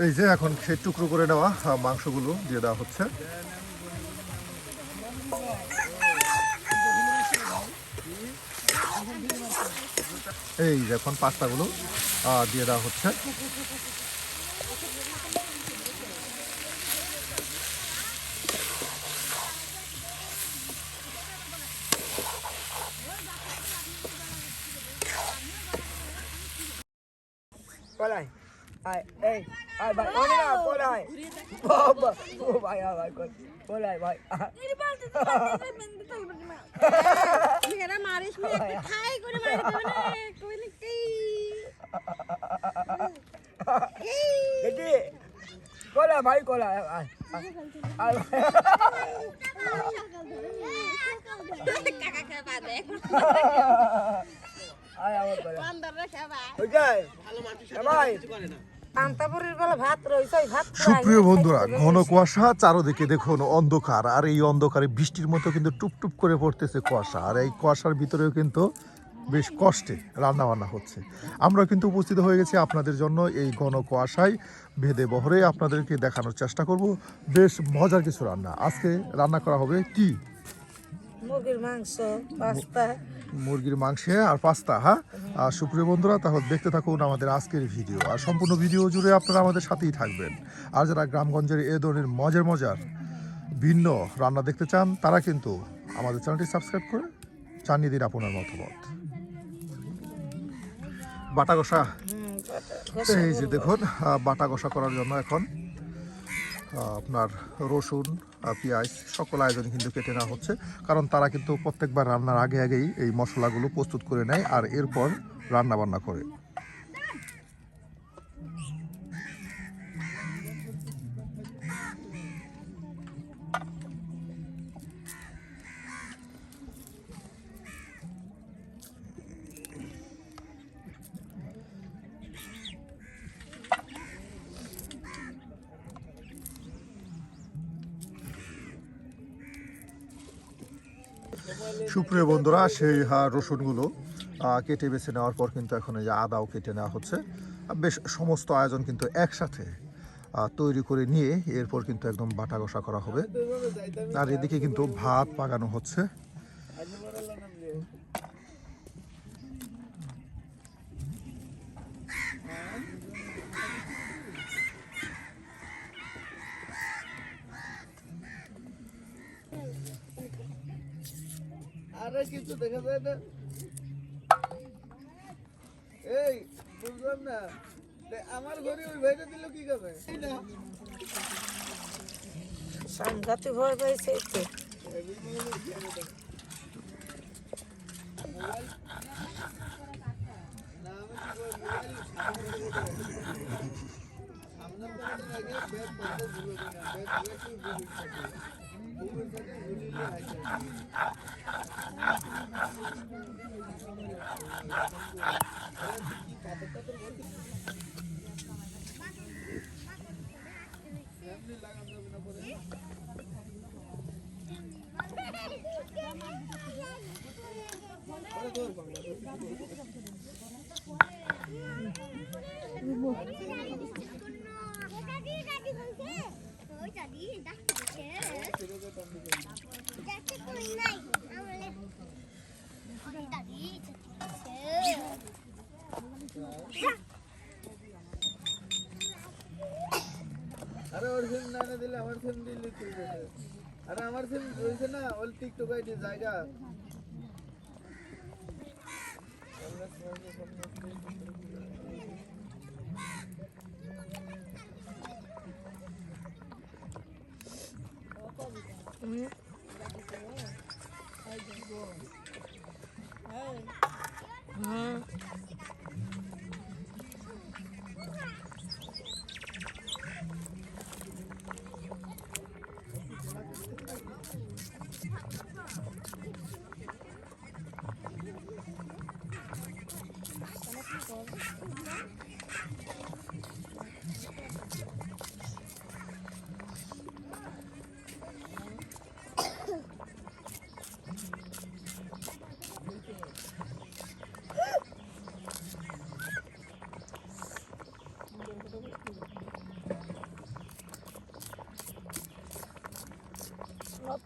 এই যে এখন সেই টুকরো করে নেওয়া মাংসগুলো দিয়ে দেওয়া হচ্ছে। এই যে এখন পাস্তাগুলো দিয়ে দেওয়া হচ্ছে। Polai. Ai, ei, ai vai, olha lá, polai. Boba, vai, vai, polai, vai. Ini balik itu betul betul. Mira maris me khai করে মারি করে কইলে কি Jadi, polai, vai, polai, ai. Ai. কাকা খাবা দে Ai, আমার polai. বান্দররা খাবা Okay. ভাই পান্তাপুরের বেলা ভাত রইছে ভাত সুপ্রিয় বন্ধুরা, ঘন কুয়াশা, চারদিকে দেখুন অন্ধকার, আর এই অন্ধকারে বৃষ্টির মতো কিন্তু টুপটুপ করে পড়তেছে কুয়াশা, আর এই কুয়াশার ভিতরেও কিন্তু বেশ কষ্টে রান্না বান্না হচ্ছে। আমরা কিন্তু উপস্থিত হয়ে গেছি আপনাদের জন্য এই ঘন কুয়াশায় ভেদে বহরে আপনাদেরকে দেখানোর চেষ্টা করব বেশ মজার কিছু রান্না। আজকে রান্না করা হবে কি? মুরগির মাংস পাস্তা মুরগির মাংসে আর পাস্তা। হ্যাঁ, আর সুপ্রিয় বন্ধুরা, তাহলে দেখতে থাকুন আমাদের আজকের ভিডিও, আর সম্পূর্ণ ভিডিও জুড়ে আপনারা আমাদের সাথেই থাকবেন। আর যারা গ্রামগঞ্জের এ ধরনের মজার ভিন্ন রান্না দেখতে চান, তারা কিন্তু আমাদের চ্যানেলটি সাবস্ক্রাইব করে জানিয়ে দিন আপনার মতামত। বাটা কষা, এই যে দেখুন বাটা কষা করার জন্য এখন আপনার রসুন পেঁয়াজ সকল আয়োজন কিন্তু কেটে নেওয়া হচ্ছে, কারণ তারা কিন্তু প্রত্যেকবার রান্নার আগেই এই মশলাগুলো প্রস্তুত করে নেয় আর এরপর রান্না বান্না করে। সুপ্রিয় বন্ধুরা, সেই রসুনগুলো কেটে বেছে নেওয়ার পর কিন্তু এখন এই যে আদাও কেটে নেওয়া হচ্ছে। বেশ সমস্ত আয়োজন কিন্তু একসাথে তৈরি করে নিয়ে এরপর কিন্তু একদম বাটা কষা করা হবে। আর এদিকে কিন্তু ভাত পাকানো হচ্ছে। আরে কিছু দেখা যায় না, এই বুঝলাম না, আমার ঘরে ওই ভাইটা দিল কি করবে? সাংঘাতিক ভয় পাইছে তো আরে ওর সিম না দিলে আমার সিম দিলে কি হবে? আরে আমার সিম রয়েছে না, ওর টিকটক আইডি জায়গা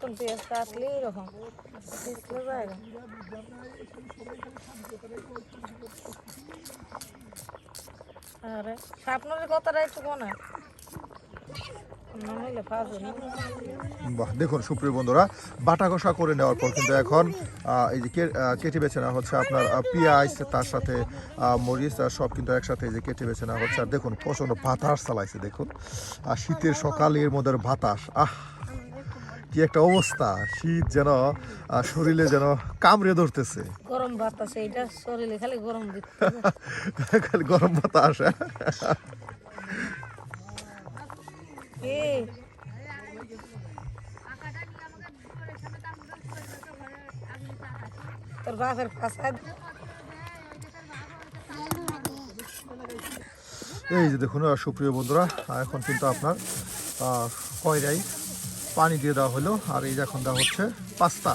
নতুন পেঁয়াজ কাটলে এরকম দেখলে বাইরে আরে স্বপ্নের কথাটা একটু মনে নইলে ফাজে না বাহ, দেখুন সুপ্রিয় বন্ধুরা, বাটা কষা করে নেওয়ার পর কিন্তু এখন এই যে কেটে বেছে নেওয়া হচ্ছে আপনার পেঁয়াজ, তার সাথে মরিচ আর সব কিন্তু একসাথে এই যে কেটে বেছে নেওয়া হচ্ছে। আর দেখুন প্রচণ্ড বাতাস চালাইছে, দেখুন আর শীতের সকালের মধ্যে বাতাস, কি একটা অবস্থা, শীত যেন শরীরে যেন কামড়ে ধরতেছে, গরম বাতাস এইটা শরীরে খালি গরম দিচ্ছে খালি গরম বাতাস। কি তোর বাপের কাছে এই যে দেখুন সুপ্রিয় বন্ধুরা, এখন কিন্তু আপনার কয়রাই পানি দিয়ে দেওয়া হলো, আর এই যে এখন দেওয়া হচ্ছে পাস্তা।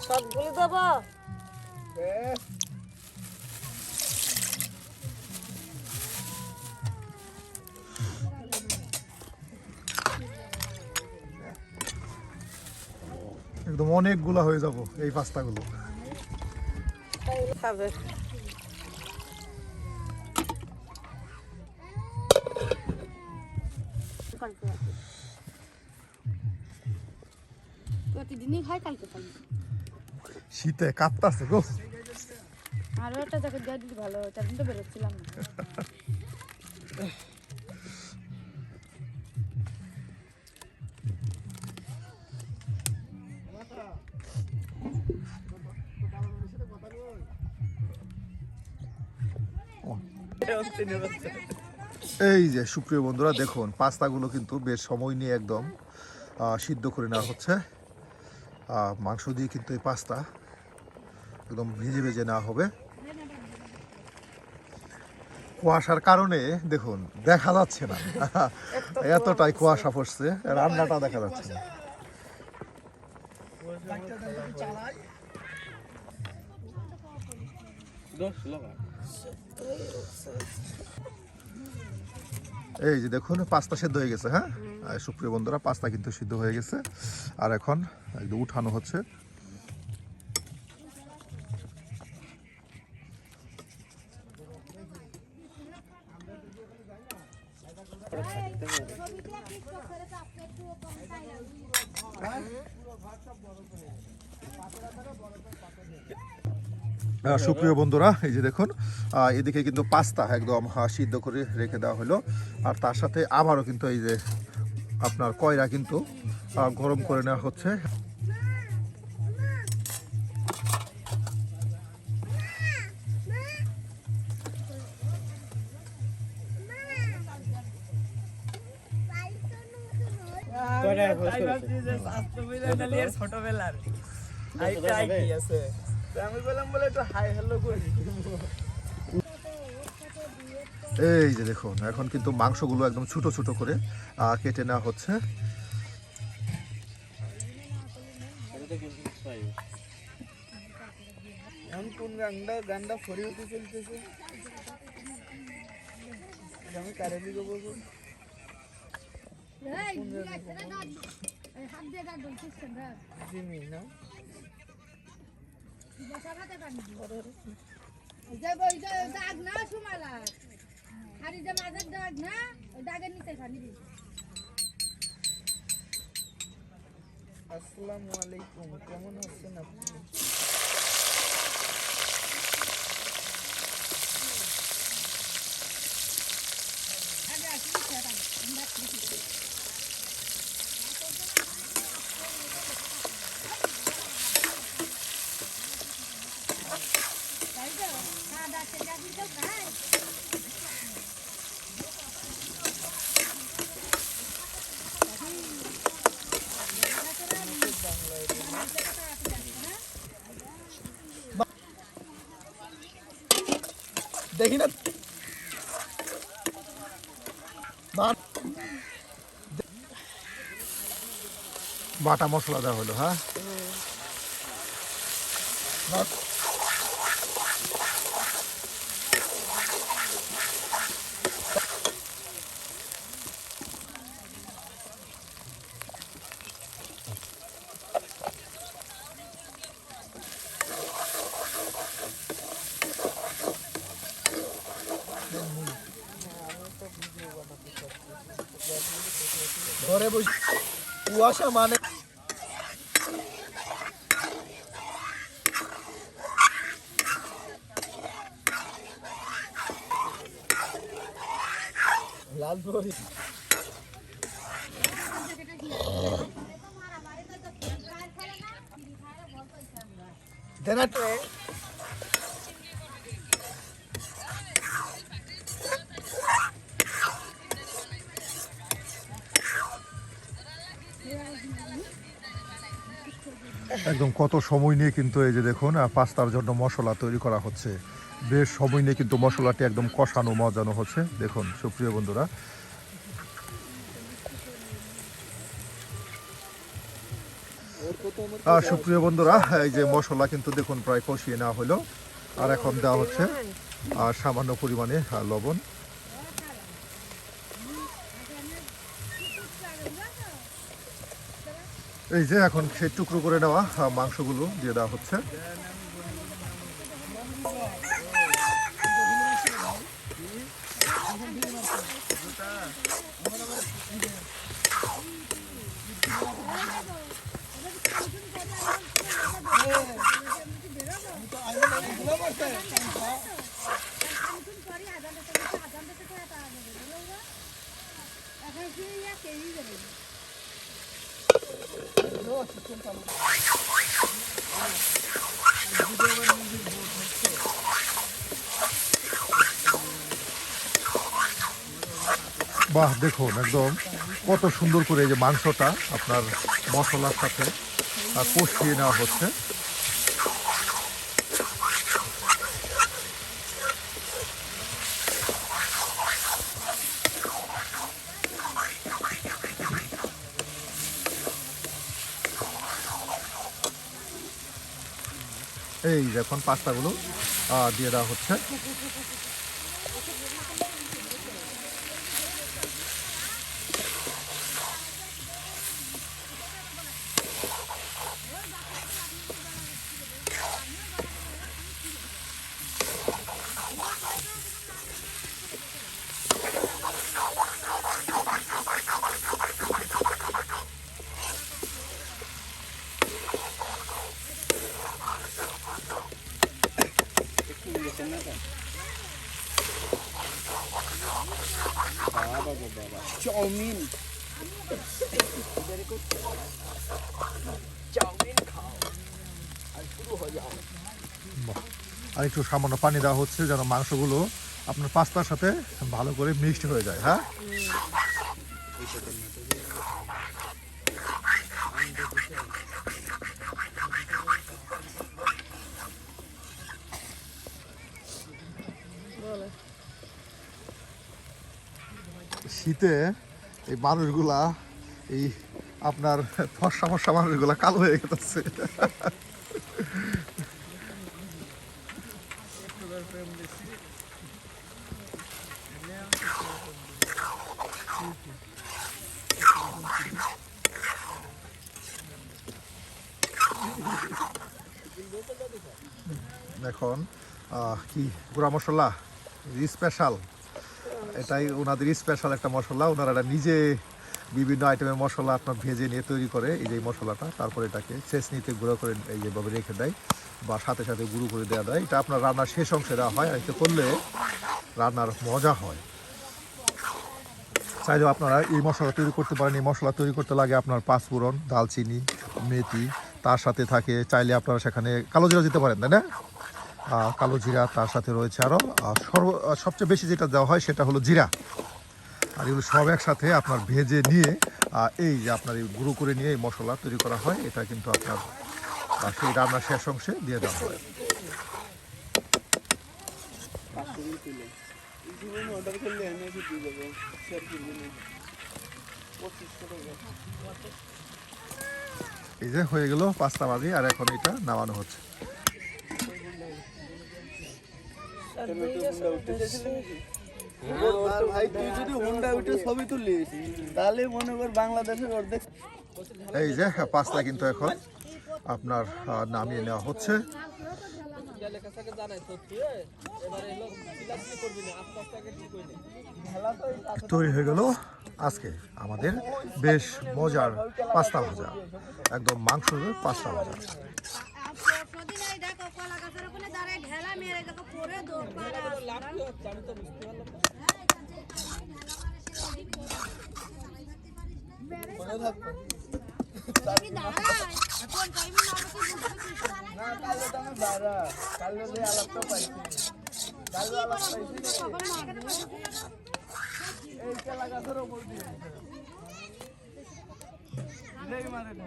সবগুলি দেবো একদম অনেকগুলা হয়ে যাব এই পাস্তাগুলো। খাবে প্রতিদিনই খাই কালকে খাই শীতে কাঁপতাছে গো। আরো একটা জ্যাকেট দিয়ে দিলে ভালো হতো, এখন তো বেরোচ্ছিলাম না। এই যে সুপ্রিয় বন্ধুরা, দেখুন পাস্তাগুলো কিন্তু বেশ সময় নিয়ে একদম সিদ্ধ করে নেওয়া হচ্ছে। মাংস দিয়ে কিন্তু এই পাস্তা একদম ভেজে ভেজে নেওয়া হবে। কুয়াশার কারণে দেখুন দেখা যাচ্ছে না, এতটাই কুয়াশা পড়ছে, রান্নাটা দেখা যাচ্ছে না। এই যে দেখুন পাস্তা সিদ্ধ হয়ে গেছে। হ্যাঁ সুপ্রিয় বন্ধুরা, পাস্তা কিন্তু সিদ্ধ হয়ে গেছে, আর এখন একদম উঠানো হচ্ছে। সুপ্রিয় বন্ধুরা, এই যে দেখুন এদিকে কিন্তু পাস্তা একদম সিদ্ধ করে রেখে দেওয়া হলো, আর তার সাথে আবারও কিন্তু এই যে আপনার কয়রা কিন্তু গরম করে নেওয়া হচ্ছে। ছোটবেলার আমি বললাম বলে একটু হাই হ্যালো করি। এই যে দেখুন এখন কিন্তু মাংসগুলো একদম ছোট ছোট করে কেটে নেওয়া হচ্ছে। এখন কোন গানটা ফরি হতে চলতেছে, আমি কারে দিকে বলবো। জিমি না দাগ না সুমালা আর যে মাঝের দাগ না ওই দাগের নিচে খানি আসসালামু আলাইকুম, কেমন আছেন আপনি? দেখি না বাটা মশলা দেওয়া হলো। হ্যাঁ ঘরে বসে কুয়াশা মানে লাল বড়ি দেনা একদম কত সময় নিয়ে কিন্তু এই যে দেখুন পাস্তার জন্য মশলা তৈরি করা হচ্ছে। বেশ সময় নিয়ে কিন্তু মশলাটি একদম কষানো মজানো হচ্ছে। দেখুন সুপ্রিয় বন্ধুরা, সুপ্রিয় বন্ধুরা, এই যে মশলা কিন্তু দেখুন প্রায় কষিয়ে নেওয়া হলো। আর এখন দেওয়া হচ্ছে সামান্য পরিমাণে লবণ। এই যে এখন সেই টুকরো করে নেওয়া মাংসগুলো দিয়ে দেওয়া হচ্ছে। বাহ, দেখুন একদম কত সুন্দর করে এই যে মাংসটা আপনার মশলার সাথে কষিয়ে নেওয়া হচ্ছে। এই এখন পাস্তাগুলো দিয়ে দেওয়া হচ্ছে। চাউমিন চাউমিন খাও আর শুরু হয়ে যাও। আর একটু সামান্য পানি দেওয়া হচ্ছে যেন মাংসগুলো আপনার পাস্তার সাথে ভালো করে মিক্সড হয়ে যায়। হ্যাঁ, শীতে এই মানুষগুলা এই আপনার ফর্সা ফর্সা মানুষগুলা কালো হয়ে গেছে। এখন কি গুঁড়া মশলা স্পেশাল, এটাই ওনাদের স্পেশাল একটা মশলা। ওনারা এটা নিজে বিভিন্ন আইটেমের মশলা আপনার ভেজে নিয়ে তৈরি করে এই যে মশলাটা, তারপরে এটাকে ছেঁচনিতে গুঁড়ো করে এই যেভাবে রেখে দেয় বা সাথে সাথে গুঁড়ো করে দেওয়া দেয়। এটা আপনার রান্নার শেষ অংশে দেওয়া হয়, আর এটা করলে রান্নার মজা হয়। চাইলেও আপনারা এই মশলা তৈরি করতে পারেন। এই মশলা তৈরি করতে লাগে আপনার পাঁচফোড়ন, দালচিনি, মেথি, তার সাথে থাকে চাইলে আপনারা সেখানে কালো জিরা দিতে পারেন, তাই না? কালো জিরা, তার সাথে রয়েছে আরও সবচেয়ে বেশি যেটা দেওয়া হয় সেটা হলো জিরা। আর এগুলো সব একসাথে আপনার ভেজে নিয়ে এই যে আপনার এই গুঁড়ো করে নিয়ে এই মশলা তৈরি করা হয়। এটা কিন্তু আপনার সেই রান্নার শেষ অংশে দিয়ে দেওয়া হয়। এই যে হয়ে গেল পাস্তা ভাজি, আর এখন এটা নামানো হচ্ছে। ভাই তুই যদি হুন্ডা উঠে ছবি তুলিস তাহলে মনে কর বাংলাদেশের অর্ধেক। এই যে পাস্তা কিন্তু এখন আপনার নামিয়ে নেওয়া হচ্ছে। তৈরি হয়ে গেল আজকে আমাদের বেশ মজার পাস্তা ভাজা, একদম মাংস পাস্তা ভাজা। প্রদিন এই দেখো কলা গাছের ওখানে দাঁড়ায় ঢেলা মেরে দেখো পরে দৌড় পাড়া তুমি দাঁড়ায় এখন টাইম না আমাকে বুঝতে না কালকে তো আমি বারা কালকে যে আলাপটা পাইছি কালকে আলাপ পাইছি সকাল মারবে এই কেলা গাছের উপর দিয়ে নেই মারে না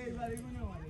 এই বাড়ি গুলো মারে